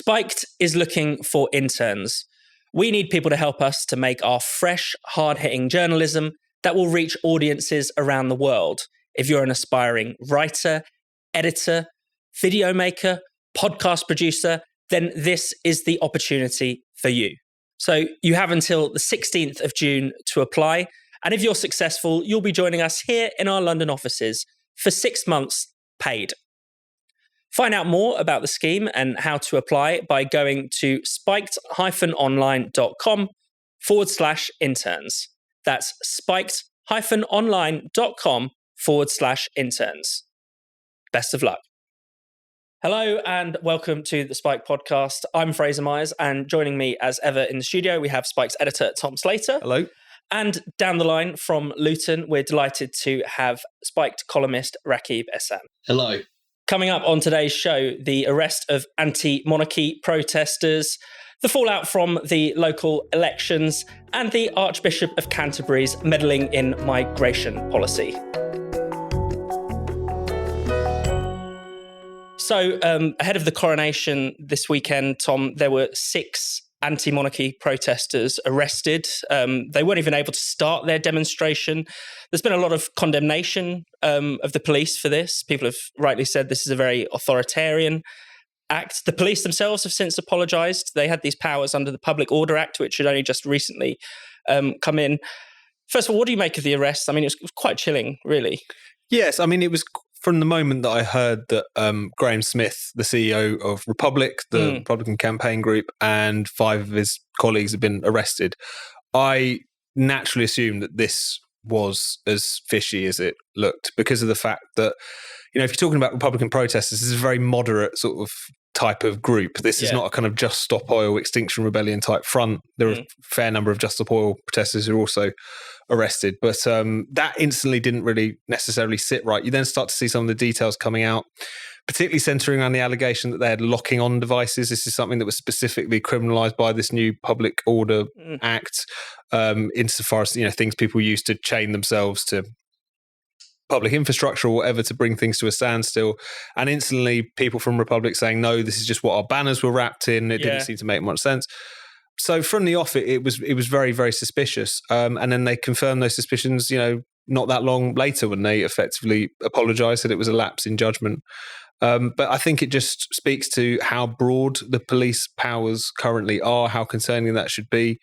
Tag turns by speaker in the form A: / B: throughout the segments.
A: Spiked is looking for interns. We need people to help us to make our fresh, hard-hitting journalism that will reach audiences around the world. If you're an aspiring writer, editor, video maker, podcast producer, then this is the opportunity for you. So you have until the 16th of June to apply. And if you're successful, you'll be joining us here in our London offices for 6 months paid. Find out more about the scheme and how to apply by going to spiked-online.com/interns. That's spiked-online.com/interns. Best of luck. Hello and welcome to the Spike podcast. I'm Fraser Myers, and joining me as ever in the studio, we have Spike's editor, Tom Slater.
B: Hello.
A: And down the line from Luton, we're delighted to have Spiked columnist Rakib Ehsan.
C: Hello.
A: Coming up on today's show, the arrest of anti-monarchy protesters, the fallout from the local elections, and the Archbishop of Canterbury's meddling in migration policy. So ahead of the coronation this weekend, Tom, there were 6 anti-monarchy protesters arrested. They weren't even able to start their demonstration. There's been a lot of condemnation of the police for this. People have rightly said this is a very authoritarian act. The police themselves have since apologised. They had these powers under the Public Order Act, which had only just recently come in. First of all, what do you make of the arrest? I mean, it was quite chilling, really.
B: Yes, I mean, it was from the moment that I heard that Graham Smith, the CEO of Republic, the Republican campaign group, and 5 of his colleagues had been arrested, I naturally assumed that this was as fishy as it looked because of the fact that, you know, if you're talking about Republican protesters, this is a very moderate sort of type of group. This is not a kind of Just Stop Oil, Extinction Rebellion type front. There are a fair number of Just Stop Oil protesters who are also arrested, but that instantly didn't really necessarily sit right. You then start to see some of the details coming out, particularly centering around the allegation that they had locking on devices. This is something that was specifically criminalised by this new Public Order Act, insofar as, you know, things people use to chain themselves to public infrastructure or whatever to bring things to a standstill. And instantly people from Republic saying, no, this is just what our banners were wrapped in. It didn't seem to make much sense. So from the off, it was very, very suspicious. And then they confirmed those suspicions, you know, not that long later when they effectively apologised, that it was a lapse in judgment. But I think it just speaks to how broad the police powers currently are, how concerning that should be,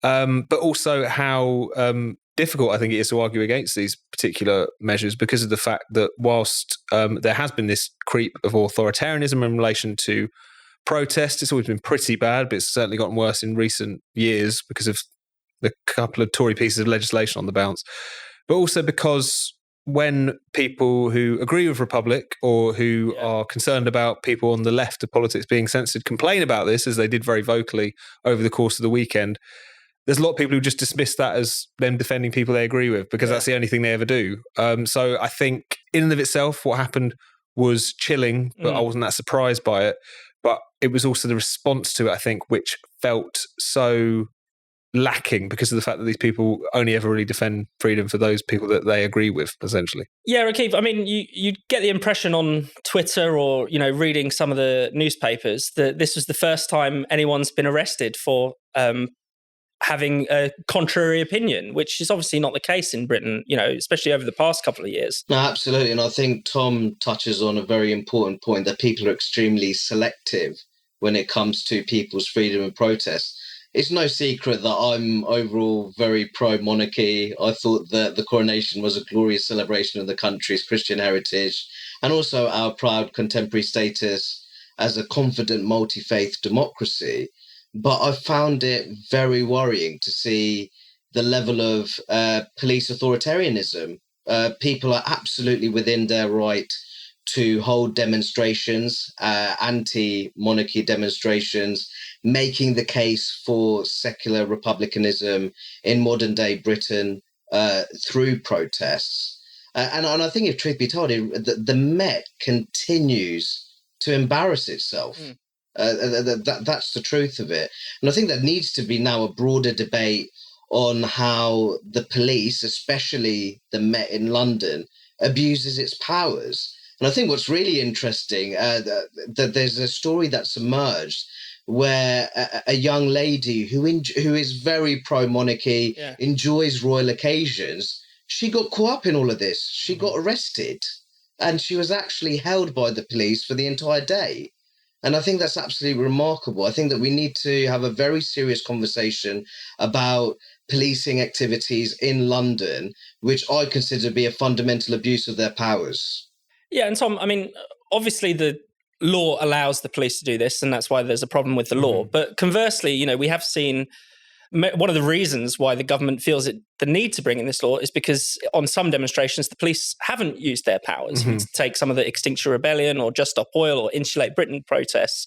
B: but also how difficult I think it is to argue against these particular measures because of the fact that whilst there has been this creep of authoritarianism in relation to protest, it's always been pretty bad, but it's certainly gotten worse in recent years because of the couple of Tory pieces of legislation on the bounce, but also because when people who agree with Republic or who are concerned about people on the left of politics being censored complain about this, as they did very vocally over the course of the weekend, there's a lot of people who just dismiss that as them defending people they agree with because that's the only thing they ever do. So I think in and of itself, what happened was chilling, but I wasn't that surprised by it. But it was also the response to it, I think, which felt so lacking because of the fact that these people only ever really defend freedom for those people that they agree with, essentially.
A: Yeah, Rakib, I mean, you get the impression on Twitter or, you know, reading some of the newspapers that this was the first time anyone's been arrested for having a contrary opinion, which is obviously not the case in Britain, you know, especially over the past couple of years.
C: No, absolutely. And I think Tom touches on a very important point that people are extremely selective when it comes to people's freedom of protest. It's no secret that I'm overall very pro-monarchy. I thought that the coronation was a glorious celebration of the country's Christian heritage and also our proud contemporary status as a confident multi-faith democracy. But I found it very worrying to see the level of police authoritarianism. People are absolutely within their right to hold demonstrations, anti-monarchy demonstrations, making the case for secular republicanism in modern-day Britain through protests. And I think, if truth be told, the Met continues to embarrass itself. That's the truth of it. And I think there needs to be now a broader debate on how the police, especially the Met in London, abuses its powers. And I think what's really interesting, that there's a story that's emerged where a young lady who is very pro-monarchy, enjoys royal occasions, she got caught up in all of this. She got arrested, and she was actually held by the police for the entire day. And I think that's absolutely remarkable. I think that we need to have a very serious conversation about policing activities in London, which I consider to be a fundamental abuse of their powers.
A: Yeah, and Tom, I mean, obviously the law allows the police to do this, and that's why there's a problem with the law. But conversely, we have seen one of the reasons why the government feels the need to bring in this law is because on some demonstrations, the police haven't used their powers. To take some of the Extinction Rebellion or Just Stop Oil or Insulate Britain protests.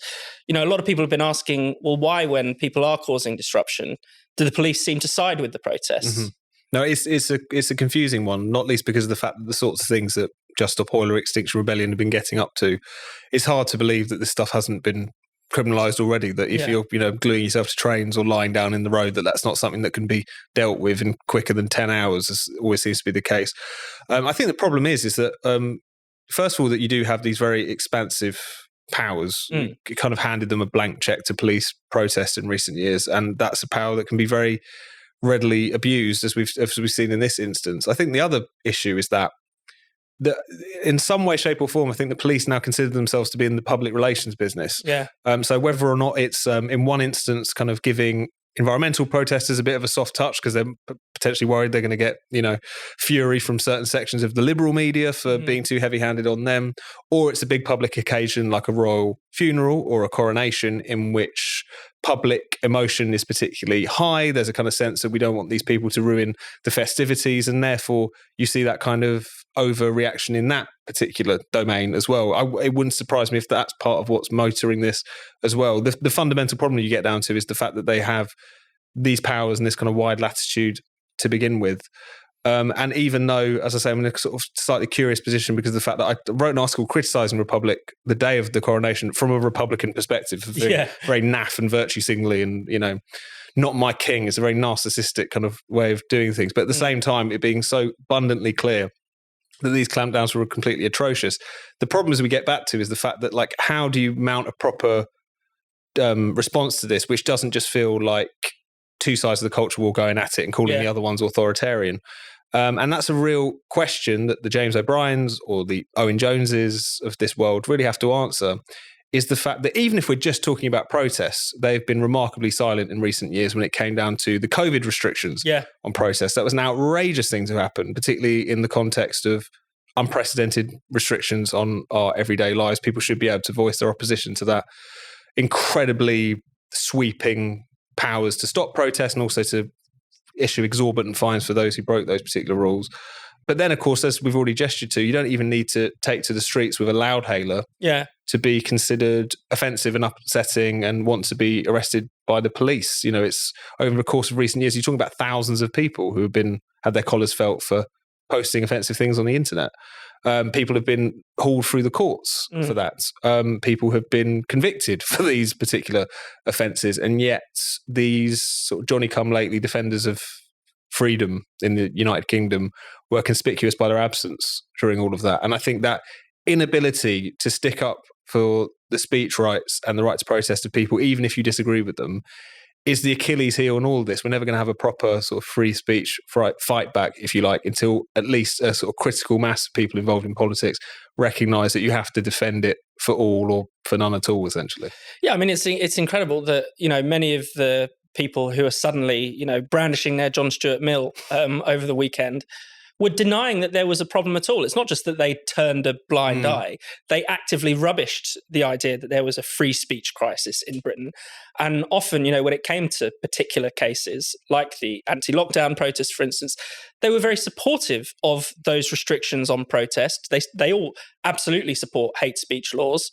A: A lot of people have been asking, well, why, when people are causing disruption, do the police seem to side with the protests?
B: No, it's a confusing one, not least because of the fact that the sorts of things that Just Stop Oil or Extinction Rebellion have been getting up to, it's hard to believe that this stuff hasn't been criminalised already, that if you're gluing yourself to trains or lying down in the road, that's not something that can be dealt with in quicker than 10 hours, as always seems to be the case. I think the problem is that, first of all, that you do have these very expansive powers. You kind of handed them a blank check to police protests in recent years, and that's a power that can be very readily abused, as we've seen in this instance. I think the other issue is that in some way, shape, or form, I think the police now consider themselves to be in the public relations business. So whether or not it's in one instance kind of giving environmental protesters a bit of a soft touch because they're potentially worried they're going to get fury from certain sections of the liberal media for being too heavy-handed on them, or it's a big public occasion like a royal funeral or a coronation in which public emotion is particularly high. There's a kind of sense that we don't want these people to ruin the festivities, and therefore you see that kind of overreaction in that particular domain as well. It wouldn't surprise me if that's part of what's motoring this as well. The fundamental problem you get down to is the fact that they have these powers and this kind of wide latitude to begin with. And even though, as I say, I'm in a sort of slightly curious position because of the fact that I wrote an article criticising Republic the day of the coronation from a Republican perspective, very naff and virtue signaling, and not my king is a very narcissistic kind of way of doing things. But at the same time, it being so abundantly clear that these clampdowns were completely atrocious. The problem as we get back to is the fact that, like, how do you mount a proper response to this, which doesn't just feel like two sides of the culture war going at it and calling the other ones authoritarian. And that's a real question that the James O'Briens or the Owen Joneses of this world really have to answer, is the fact that even if we're just talking about protests, they've been remarkably silent in recent years when it came down to the COVID restrictions on protests. That was an outrageous thing to happen, particularly in the context of unprecedented restrictions on our everyday lives. People should be able to voice their opposition to that incredibly sweeping powers to stop protests and also to issue exorbitant fines for those who broke those particular rules. But then, of course, as we've already gestured to, you don't even need to take to the streets with a loudhailer to be considered offensive and upsetting and want to be arrested by the police. It's over the course of recent years, you're talking about thousands of people who have had their collars felt for posting offensive things on the internet. People have been hauled through the courts for that. People have been convicted for these particular offences, and yet these sort of Johnny-come-lately defenders of freedom in the United Kingdom were conspicuous by their absence during all of that. And I think that inability to stick up for the speech rights and the right to protest of people, even if you disagree with them, is the Achilles heel in all of this. We're never going to have a proper sort of free speech fight back, if you like, until at least a sort of critical mass of people involved in politics recognise that you have to defend it for all or for none at all, essentially.
A: Yeah, I mean, it's incredible that, many of the people who are suddenly, brandishing their John Stuart Mill over the weekend were denying that there was a problem at all. It's not just that they turned a blind eye. They actively rubbished the idea that there was a free speech crisis in Britain. And often, when it came to particular cases, like the anti-lockdown protests, for instance, they were very supportive of those restrictions on protest. They all absolutely support hate speech laws,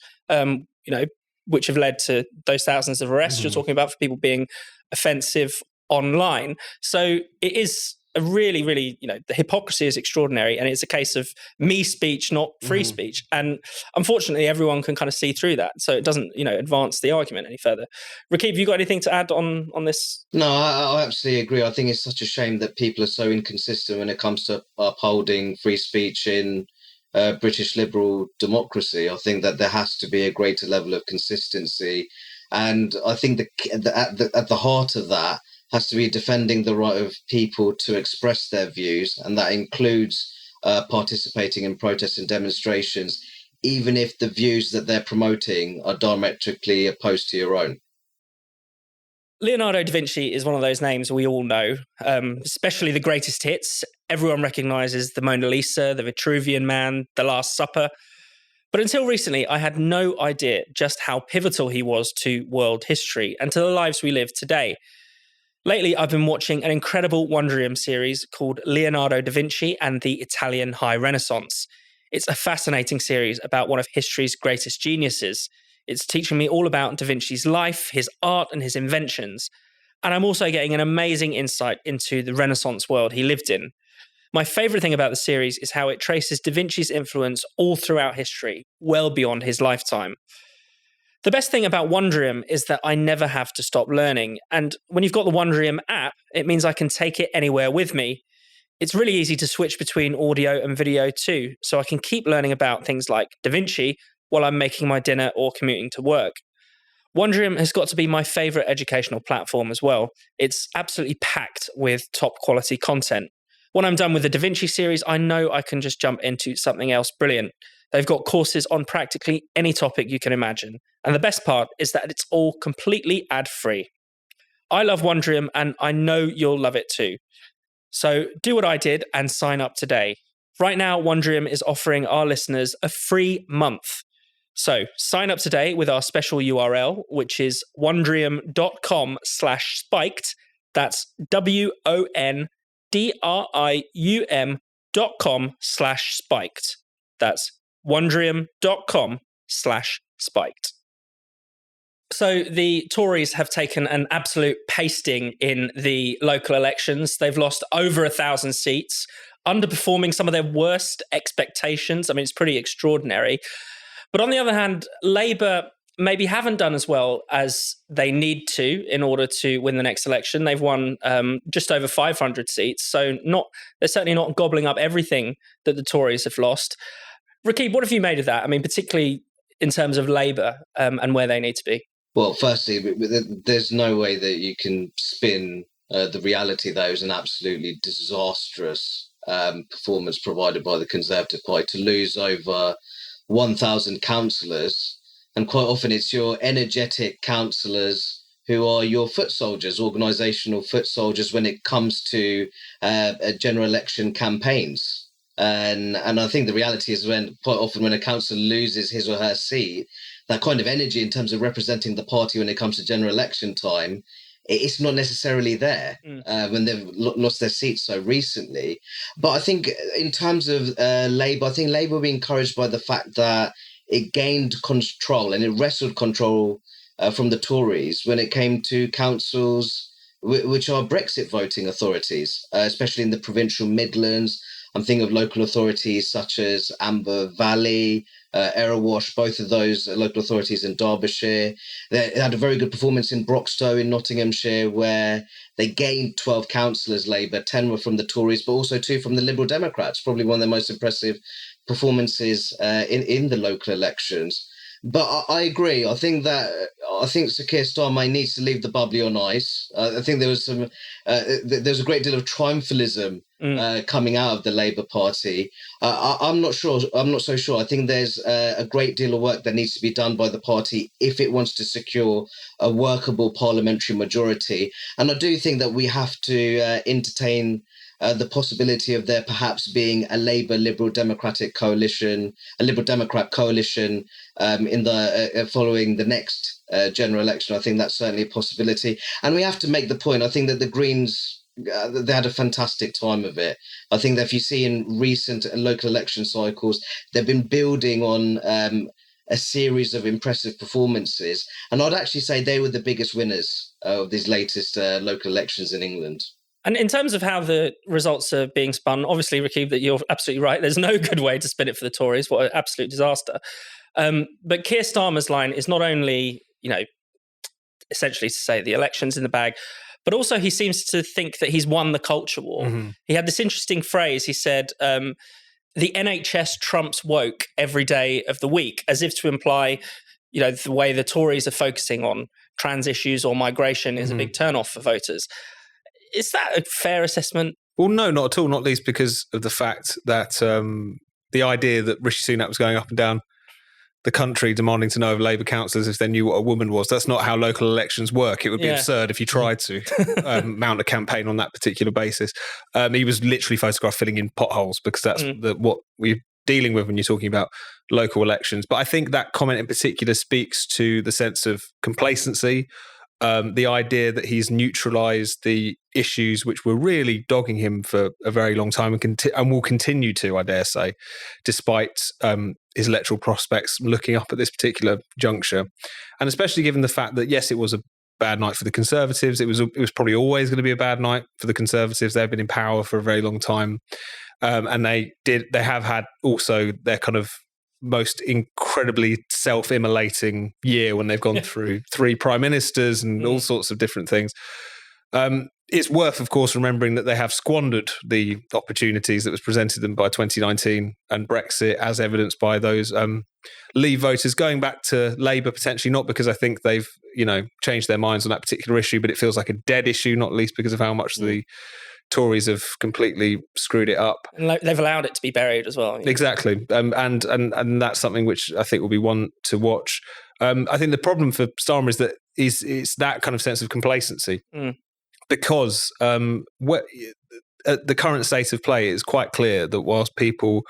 A: which have led to those thousands of arrests you're talking about for people being offensive online. So it is a really, really, the hypocrisy is extraordinary, and it's a case of me speech, not free speech. And unfortunately, everyone can kind of see through that. So it doesn't, advance the argument any further. Rakib, have you got anything to add on this?
C: No, I absolutely agree. I think it's such a shame that people are so inconsistent when it comes to upholding free speech in British liberal democracy. I think that there has to be a greater level of consistency. And I think at the heart of that has to be defending the right of people to express their views, and that includes participating in protests and demonstrations, even if the views that they're promoting are diametrically opposed to your own.
A: Leonardo da Vinci is one of those names we all know, especially the greatest hits. Everyone recognises the Mona Lisa, the Vitruvian Man, the Last Supper. But until recently, I had no idea just how pivotal he was to world history and to the lives we live today. Lately, I've been watching an incredible Wondrium series called Leonardo da Vinci and the Italian High Renaissance. It's a fascinating series about one of history's greatest geniuses. It's teaching me all about Da Vinci's life, his art, and his inventions. And I'm also getting an amazing insight into the Renaissance world he lived in. My favourite thing about the series is how it traces Da Vinci's influence all throughout history, well beyond his lifetime. The best thing about Wondrium is that I never have to stop learning. And when you've got the Wondrium app, it means I can take it anywhere with me. It's really easy to switch between audio and video too, so I can keep learning about things like Da Vinci while I'm making my dinner or commuting to work. Wondrium has got to be my favourite educational platform as well. It's absolutely packed with top quality content. When I'm done with the Da Vinci series, I know I can just jump into something else brilliant. They've got courses on practically any topic you can imagine. And the best part is that it's all completely ad-free. I love Wondrium and I know you'll love it too. So do what I did and sign up today. Right now, Wondrium is offering our listeners a free month. So sign up today with our special URL, which is wondrium.com/spiked. That's wondrium.com/spiked. That's wondrium.com/spiked. So the Tories have taken an absolute pasting in the local elections. They've lost over 1,000 seats, underperforming some of their worst expectations. I mean, it's pretty extraordinary. But on the other hand, Labour maybe haven't done as well as they need to in order to win the next election. They've won just over 500 seats. So they're certainly not gobbling up everything that the Tories have lost. Rakib, what have you made of that? I mean, particularly in terms of Labour and where they need to be.
C: Well, firstly, there's no way that you can spin the reality that it was an absolutely disastrous performance provided by the Conservative Party to lose over 1,000 councillors. And quite often it's your energetic councillors who are your foot soldiers, organisational foot soldiers when it comes to general election campaigns. And I think the reality is quite often when a councillor loses his or her seat, that kind of energy in terms of representing the party when it comes to general election time, it's not necessarily there when they've lost their seats so recently. But I think in terms of Labour, I think Labour will be encouraged by the fact that it gained control and it wrestled control from the Tories when it came to councils which are Brexit voting authorities, especially in the provincial Midlands. I'm thinking of local authorities such as Amber Valley, Erewash, both of those local authorities in Derbyshire. They had a very good performance in Broxtowe in Nottinghamshire, where they gained 12 councillors, Labour, 10 were from the Tories, but also 2 from the Liberal Democrats, probably one of their most impressive performances in the local elections. But I agree. I think Sir Keir Starmer needs to leave the bubbly on ice. I think there was there's a great deal of triumphalism coming out of the Labour Party. I'm not sure. I'm not so sure. I think there's a great deal of work that needs to be done by the party if it wants to secure a workable parliamentary majority. And I do think that we have to entertain the possibility of there perhaps being a Labour Liberal Democratic coalition, a Liberal Democrat coalition in the following the next general election. I think that's certainly a possibility. And we have to make the point. I think that the Greens, they had a fantastic time of it. I think that if you see in recent local election cycles, they've been building on a series of impressive performances. And I'd actually say they were the biggest winners of these latest local elections in England.
A: And in terms of how the results are being spun, obviously, Rakib, that you're absolutely right. There's no good way to spin it for the Tories. What an absolute disaster. But Keir Starmer's line is not only, essentially to say the election's in the bag, but also he seems to think that he's won the culture war. Mm-hmm. He had this interesting phrase. He said, the NHS trumps woke every day of the week, as if to imply, the way the Tories are focusing on trans issues or migration is a big turnoff for voters. Is that a fair assessment?
B: Well, no, not at all, not least because of the fact that the idea that Rishi Sunak was going up and down the country demanding to know of Labour councillors if they knew what a woman was. That's not how local elections work. It would be absurd if you tried to mount a campaign on that particular basis. He was literally photographed filling in potholes because that's what we're dealing with when you're talking about local elections. But I think that comment in particular speaks to the sense of complacency, the idea that he's neutralised the issues which were really dogging him for a very long time and will continue to, I dare say, despite his electoral prospects looking up at this particular juncture. And especially given the fact that, yes, it was a bad night for the Conservatives. It was probably always going to be a bad night for the Conservatives. They've been in power for a very long time. And they have had also their kind of most incredibly self-immolating year when they've gone through 3 prime ministers and all sorts of different things. It's worth, of course, remembering that they have squandered the opportunities that was presented to them by 2019 and Brexit, as evidenced by those Leave voters going back to Labour, potentially not because I think they've changed their minds on that particular issue, but it feels like a dead issue, not least because of how much the Tories have completely screwed it up.
A: And they've allowed it to be buried as well.
B: Exactly. And that's something which I think will be one to watch. I think the problem for Starmer is that it's that kind of sense of complacency because at the current state of play, it's quite clear that whilst people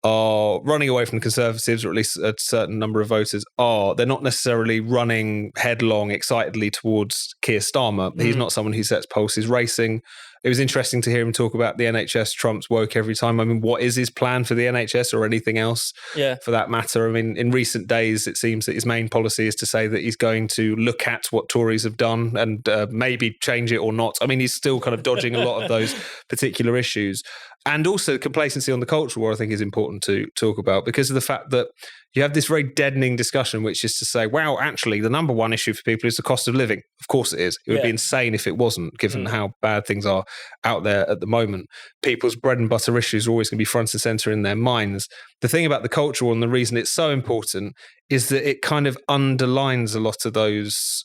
B: are running away from the Conservatives, or at least a certain number of voters are, they're not necessarily running headlong excitedly towards Keir Starmer. He's not someone who sets pulses racing. It was interesting to hear him talk about the NHS trumps woke every time. I mean, what is his plan for the NHS or anything else for that matter? I mean, in recent days, it seems that his main policy is to say that he's going to look at what Tories have done and maybe change it or not. I mean, he's still kind of dodging a lot of those particular issues. And also complacency on the culture war, I think, is important to talk about because of the fact that you have this very deadening discussion, which is to say, wow, actually, the number one issue for people is the cost of living. Of course it is. It would be insane if it wasn't, given how bad things are out there at the moment. People's bread and butter issues are always going to be front and centre in their minds. The thing about the culture war and the reason it's so important is that it kind of underlines a lot of those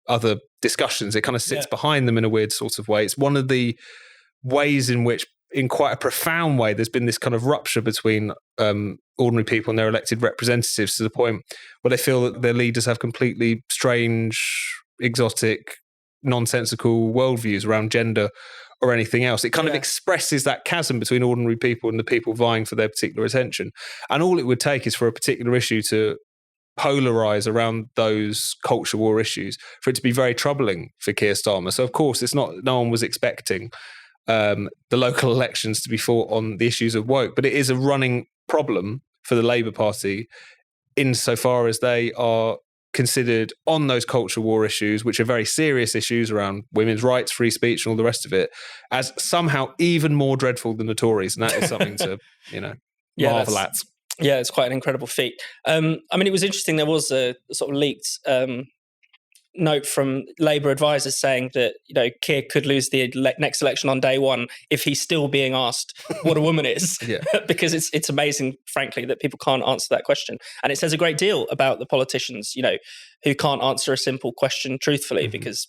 B: other discussions. It kind of sits behind them in a weird sort of way. It's one of the ways in which, in quite a profound way, there's been this kind of rupture between ordinary people and their elected representatives to the point where they feel that their leaders have completely strange, exotic, nonsensical worldviews around gender or anything else. It kind of expresses that chasm between ordinary people and the people vying for their particular attention. And all it would take is for a particular issue to polarize around those culture war issues for it to be very troubling for Keir Starmer. So, of course, no one was expecting the local elections to be fought on the issues of woke, but it is a running problem for the Labour Party insofar as they are considered on those culture war issues, which are very serious issues around women's rights, free speech and all the rest of it, as somehow even more dreadful than the Tories. And that is something to, marvel at.
A: Yeah, it's quite an incredible feat. I mean, it was interesting. There was a sort of leaked note from Labour advisors saying that Keir could lose the next election on day one if he's still being asked what a woman is, because it's amazing, frankly, that people can't answer that question, and it says a great deal about the politicians, who can't answer a simple question truthfully because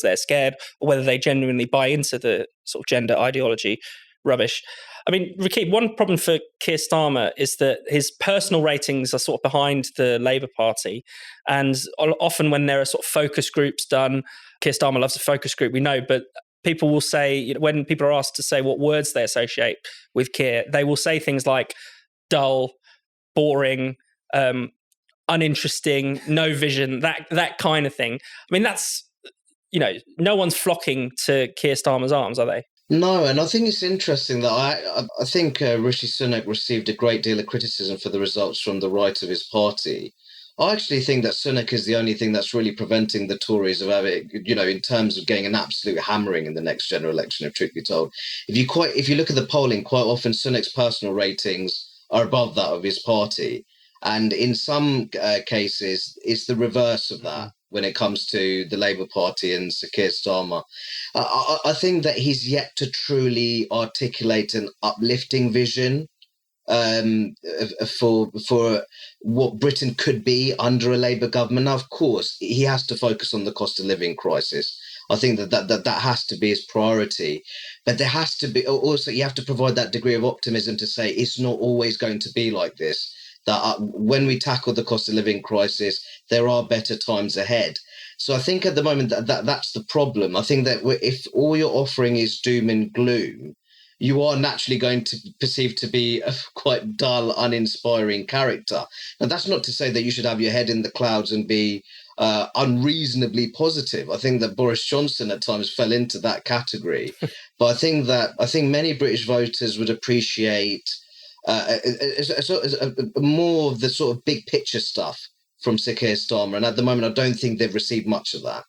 A: they're scared or whether they genuinely buy into the sort of gender ideology rubbish. I mean, Rakib, one problem for Keir Starmer is that his personal ratings are sort of behind the Labour Party. And often when there are sort of focus groups done, Keir Starmer loves a focus group, we know, but people will say, when people are asked to say what words they associate with Keir, they will say things like dull, boring, uninteresting, no vision, that kind of thing. I mean, that's, no one's flocking to Keir Starmer's arms, are they?
C: No, and I think it's interesting that I think Rishi Sunak received a great deal of criticism for the results from the right of his party. I actually think that Sunak is the only thing that's really preventing the Tories of having, in terms of getting an absolute hammering in the next general election, if truth be told. If you look at the polling, quite often Sunak's personal ratings are above that of his party. And in some cases, it's the reverse of that when it comes to the Labour Party and Sir Keir Starmer. I think that he's yet to truly articulate an uplifting vision for what Britain could be under a Labour government. Now, of course, he has to focus on the cost of living crisis. I think that has to be his priority. But there has to be also, you have to provide that degree of optimism to say it's not always going to be like this. That when we tackle the cost of living crisis, there are better times ahead. So I think at the moment that's the problem. I think that if all you're offering is doom and gloom, you are naturally going to perceive to be a quite dull, uninspiring character. And that's not to say that you should have your head in the clouds and be unreasonably positive. I think that Boris Johnson at times fell into that category. But I think many British voters would appreciate more of the sort of big picture stuff from Sir Keir Starmer. And at the moment, I don't think they've received much of that.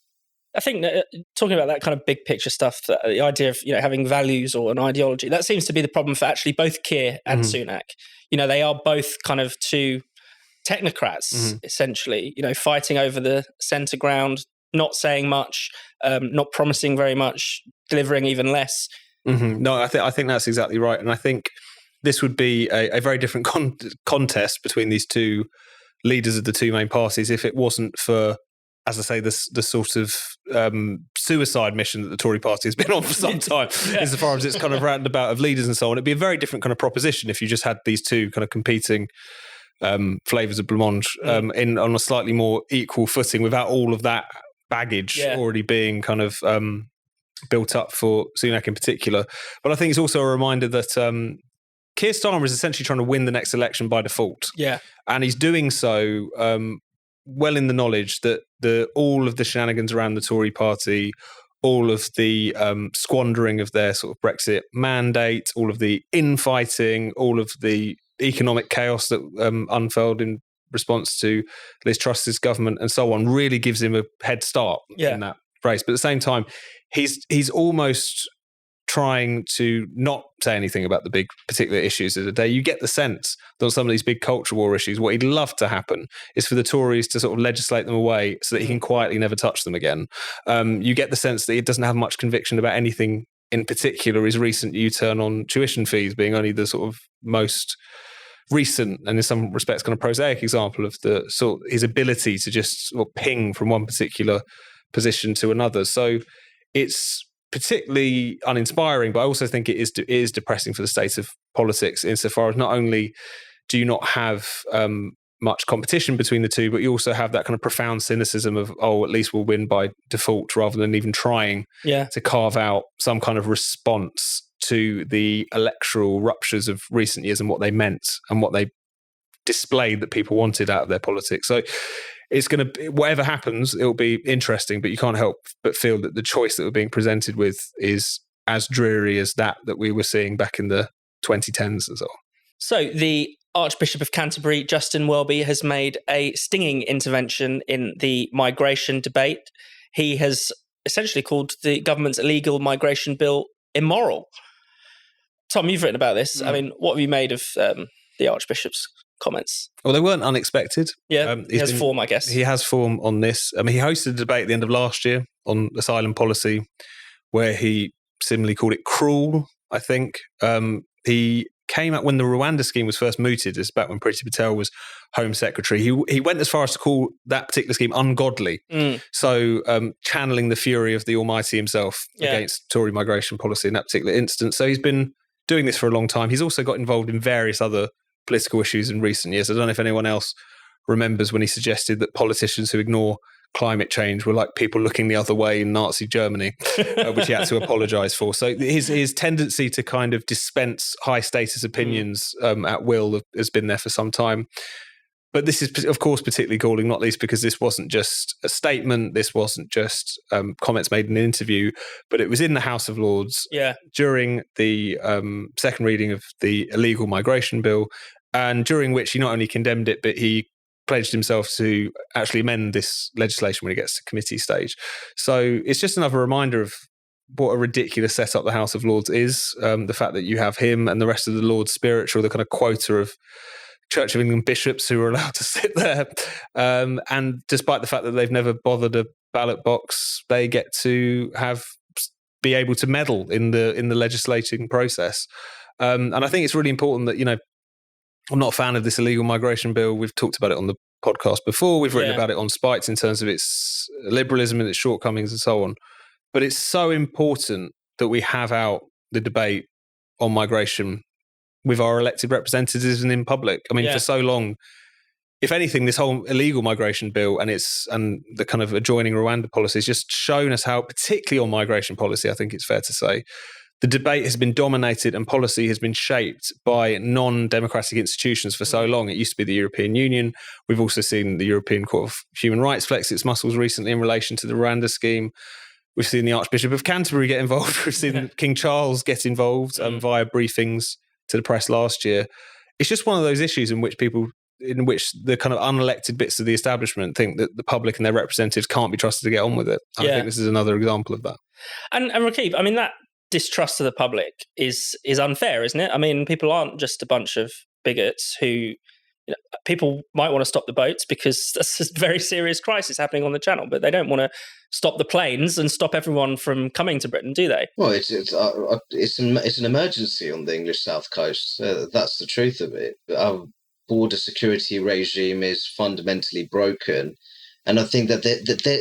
A: I think that, talking about that kind of big picture stuff, the idea of having values or an ideology, that seems to be the problem for actually both Keir and Sunak. They are both kind of two technocrats, essentially, fighting over the centre ground, not saying much, not promising very much, delivering even less.
B: No, I think that's exactly right. And I think this would be a very different contest between these two leaders of the two main parties if it wasn't for, as I say, the sort of suicide mission that the Tory party has been on for some time, insofar as it's kind of roundabout of leaders and so on. It'd be a very different kind of proposition if you just had these two kind of competing flavours of blancmange on a slightly more equal footing without all of that baggage already being kind of built up for Sunak in particular. But I think it's also a reminder that Keir Starmer is essentially trying to win the next election by default.
A: Yeah.
B: And he's doing so well in the knowledge that all of the shenanigans around the Tory party, all of the squandering of their sort of Brexit mandate, all of the infighting, all of the economic chaos that unfurled in response to Liz Truss's government and so on, really gives him a head start in that race. But at the same time, he's almost trying to not say anything about the big particular issues of the day. You get the sense that on some of these big culture war issues, what he'd love to happen is for the Tories to sort of legislate them away so that he can quietly never touch them again. You get the sense that he doesn't have much conviction about anything in particular, his recent U-turn on tuition fees being only the sort of most recent and in some respects kind of prosaic example of the sort of his ability to just sort of ping from one particular position to another. So it's particularly uninspiring, but I also think it is depressing for the state of politics insofar as not only do you not have much competition between the two, but you also have that kind of profound cynicism of, at least we'll win by default, rather than even trying to carve out some kind of response to the electoral ruptures of recent years and what they meant and what they displayed that people wanted out of their politics. So it's going to, whatever happens, it'll be interesting, but you can't help but feel that the choice that we're being presented with is as dreary as that we were seeing back in the 2010s and so on.
A: So the Archbishop of Canterbury, Justin Welby, has made a stinging intervention in the migration debate. He has essentially called the government's illegal migration bill immoral. Tom, you've written about this. I mean, what have you made of the Archbishop's comments?
B: Well, they weren't unexpected.
A: Yeah, he has form, I guess.
B: He has form on this. I mean, he hosted a debate at the end of last year on asylum policy where he similarly called it cruel, I think. He came out when the Rwanda scheme was first mooted, as back when Priti Patel was Home Secretary. He went as far as to call that particular scheme ungodly. So channeling the fury of the Almighty himself against Tory migration policy in that particular instance. So he's been doing this for a long time. He's also got involved in various other political issues in recent years. I don't know if anyone else remembers when he suggested that politicians who ignore climate change were like people looking the other way in Nazi Germany, which he had to apologise for. So his tendency to kind of dispense high status opinions at will has been there for some time. But this is, of course, particularly galling, not least because this wasn't just a statement, this wasn't just comments made in an interview, but it was in the House of Lords during the second reading of the illegal migration bill, and during which he not only condemned it, but he pledged himself to actually amend this legislation when it gets to committee stage. So it's just another reminder of what a ridiculous setup the House of Lords is. The fact that you have him and the rest of the Lords spiritual, the kind of quota of Church of England bishops who are allowed to sit there. And despite the fact that they've never bothered a ballot box, they get to be able to meddle in the legislating process. And I think it's really important that, I'm not a fan of this illegal migration bill. We've talked about it on the podcast before. We've written about it on Spiked in terms of its liberalism and its shortcomings and so on. But it's so important that we have out the debate on migration with our elected representatives and in public. I mean, for so long, if anything, this whole illegal migration bill and the kind of adjoining Rwanda policy has just shown us how, particularly on migration policy, I think it's fair to say, the debate has been dominated and policy has been shaped by non-democratic institutions for so long. It used to be the European Union. We've also seen the European Court of Human Rights flex its muscles recently in relation to the Rwanda scheme. We've seen the Archbishop of Canterbury get involved. We've seen King Charles get involved via briefings to the press last year. It's just one of those issues in which the kind of unelected bits of the establishment think that the public and their representatives can't be trusted to get on with it. I think this is another example of that. And
A: Rakib, I mean, that distrust of the public is unfair, isn't it? I mean, people aren't just a bunch of bigots who... people might want to stop the boats because that's a very serious crisis happening on the channel, but they don't want to stop the planes and stop everyone from coming to Britain, do they?
C: Well, it's an emergency on the English South Coast. That's the truth of it. Our border security regime is fundamentally broken. And I think that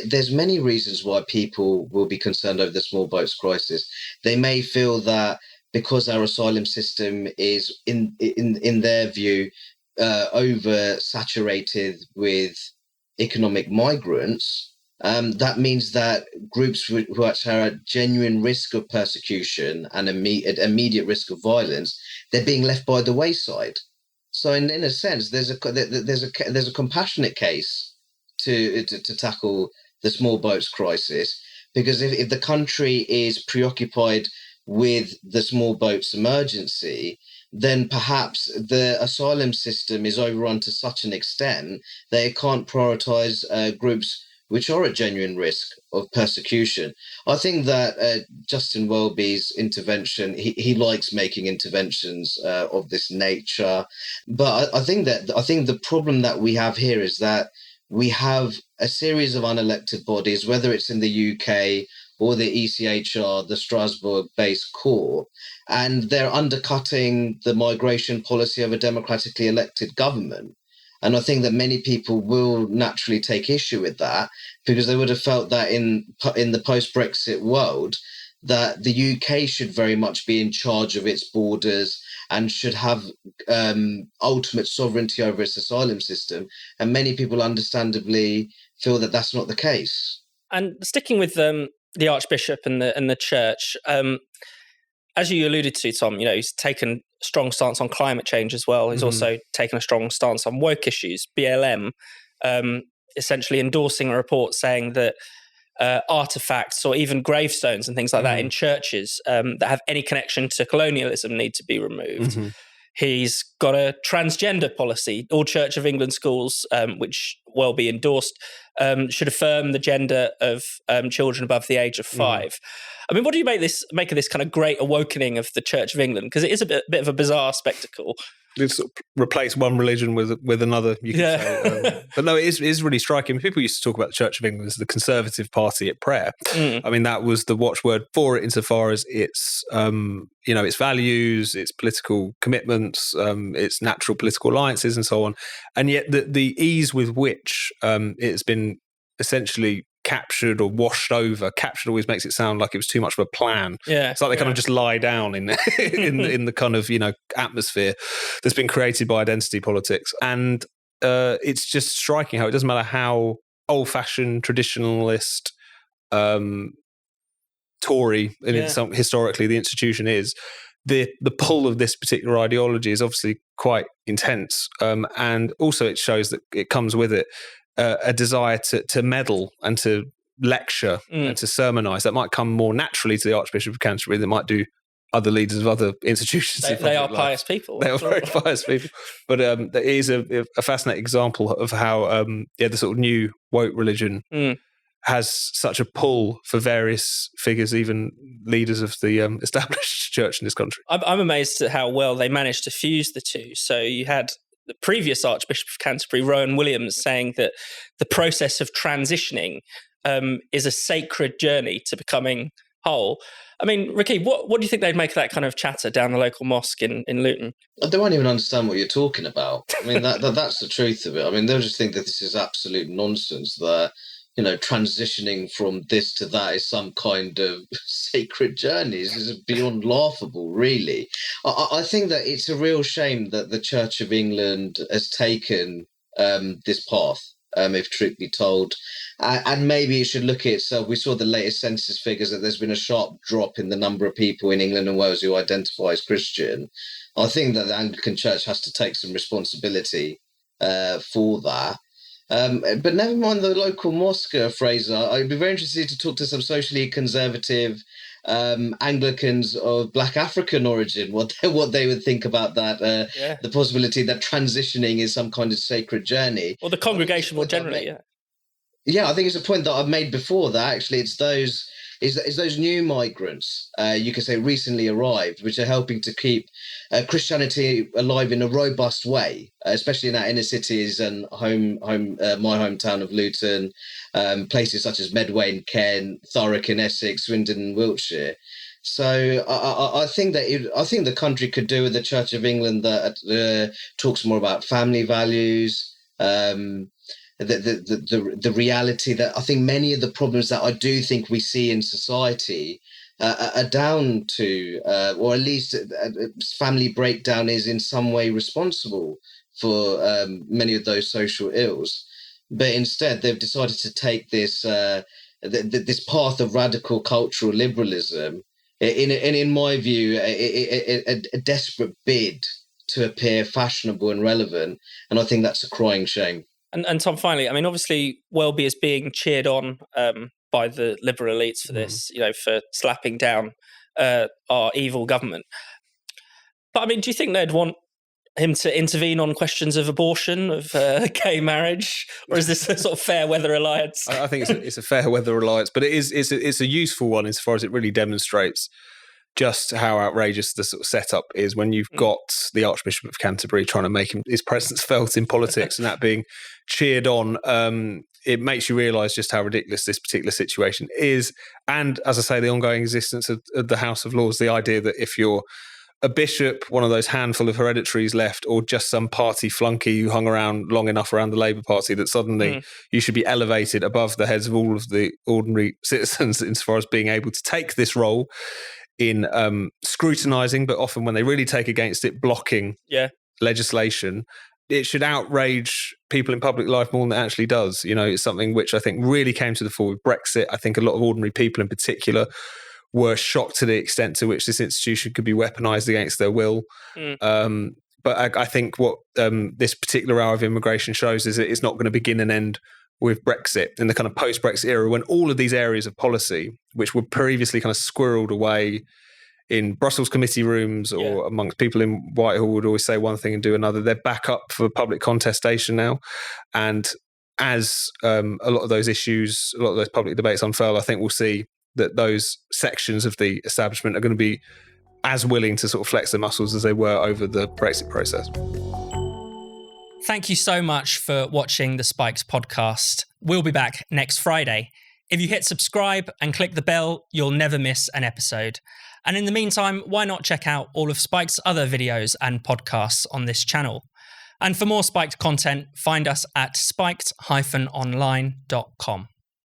C: there's many reasons why people will be concerned over the small boats crisis. They may feel that because our asylum system is, in their view, oversaturated with economic migrants, that means that groups who are at genuine risk of persecution and immediate risk of violence, they're being left by the wayside. So, in a sense, there's a compassionate case to tackle the small boats crisis, because if the country is preoccupied with the small boats emergency, then perhaps the asylum system is overrun to such an extent that it can't prioritise groups which are at genuine risk of persecution. I think that Justin Welby's intervention, he likes making interventions of this nature, but I think the problem that we have here is that we have a series of unelected bodies, whether it's in the UK or the ECHR, the Strasbourg-based court, and they're undercutting the migration policy of a democratically elected government. And I think that many people will naturally take issue with that, because they would have felt that in the post-Brexit world, that the UK should very much be in charge of its borders and should have ultimate sovereignty over its asylum system. And many people understandably feel that that's not the case.
A: And sticking with the Archbishop and the Church, as you alluded to, Tom, he's taken a strong stance on climate change as well. He's also taken a strong stance on woke issues, BLM, essentially endorsing a report saying that artifacts or even gravestones and things like that in churches that have any connection to colonialism need to be removed. He's got a transgender policy. All Church of England schools, which will be endorsed, should affirm the gender of children above the age of 5. I mean, what do you make of this kind of great awakening of the Church of England? Because it is a bit of a bizarre spectacle.
B: It's replace one religion with another, you can say. But no, it is really striking. People used to talk about the Church of England as the Conservative Party at prayer. I mean, that was the watchword for it insofar as its, its values, its political commitments, its natural political alliances and so on. And yet the ease with which it's been essentially captured or washed over. Captured always makes it sound like it was too much of a plan. It's like they kind of just lie down in in the kind of atmosphere that's been created by identity politics. And it's just striking how it doesn't matter how old-fashioned, traditionalist, Tory, historically the institution is. The pull of this particular ideology is obviously quite intense, and also it shows that it comes with it a desire to meddle and to lecture and to sermonise. That might come more naturally to the Archbishop of Canterbury than might do other leaders of other institutions.
A: They are pious people.
B: They are very pious people. But it is a fascinating example of how the sort of new woke religion has such a pull for various figures, even leaders of the established church in this country.
A: I'm amazed at how well they managed to fuse the two. So you had the previous Archbishop of Canterbury, Rowan Williams, saying that the process of transitioning is a sacred journey to becoming whole. I mean, Rakib, what do you think they'd make of that kind of chatter down the local mosque in Luton?
C: They won't even understand what you're talking about. I mean, that's the truth of it. I mean, they'll just think that this is absolute nonsense, that, transitioning from this to that is some kind of sacred journey. This is beyond laughable, really. I think that it's a real shame that the Church of England has taken this path, if truth be told. And maybe it should look at itself. We saw the latest census figures that there's been a sharp drop in the number of people in England and Wales who identify as Christian. I think that the Anglican Church has to take some responsibility for that. But never mind the local mosque, Fraser. I'd be very interested to talk to some socially conservative Anglicans of Black African origin, what they would think about that, the possibility that transitioning is some kind of sacred journey.
A: Or the congregation more generally,
C: Yeah, I think it's a point that I've made before, that actually it's those new migrants, you could say recently arrived, which are helping to keep Christianity alive in a robust way, especially in our inner cities and my hometown of Luton, places such as Medway in Kent, Thurrock in Essex, Swindon in Wiltshire. So I think the country could do with the Church of England that talks more about family values. The reality that I think many of the problems that I do think we see in society are down to, or at least family breakdown is in some way responsible for many of those social ills. But instead, they've decided to take this this path of radical cultural liberalism, in my view, a desperate bid to appear fashionable and relevant. And I think that's a crying shame.
A: And Tom, finally, I mean, obviously, Welby is being cheered on by the liberal elites for this, for slapping down our evil government. But I mean, do you think they'd want him to intervene on questions of abortion, of gay marriage, or is this a sort of fair weather alliance?
B: I think it's a fair weather alliance, but it's a useful one as far as it really demonstrates just how outrageous the sort of setup is when you've got the Archbishop of Canterbury trying to make his presence felt in politics and that being cheered on. It makes you realise just how ridiculous this particular situation is. And as I say, the ongoing existence of the House of Lords, the idea that if you're a bishop, one of those handful of hereditaries left, or just some party flunky who hung around long enough around the Labour Party, that suddenly you should be elevated above the heads of all of the ordinary citizens as far as being able to take this role in scrutinising, but often when they really take against it, blocking legislation. It should outrage people in public life more than it actually does. It's something which I think really came to the fore with Brexit. I think a lot of ordinary people in particular were shocked to the extent to which this institution could be weaponised against their will. But I think what this particular hour of immigration shows is that it's not going to begin and end with Brexit, in the kind of post-Brexit era, when all of these areas of policy, which were previously kind of squirreled away in Brussels committee rooms or amongst people in Whitehall, would always say one thing and do another. They're back up for public contestation now. And as a lot of those issues, a lot of those public debates unfurl, I think we'll see that those sections of the establishment are going to be as willing to sort of flex their muscles as they were over the Brexit process.
A: Thank you so much for watching the Spikes podcast. We'll be back next Friday. If you hit subscribe and click the bell, you'll never miss an episode. And in the meantime, why not check out all of Spike's other videos and podcasts on this channel? And for more Spiked content, find us at spiked-online.com.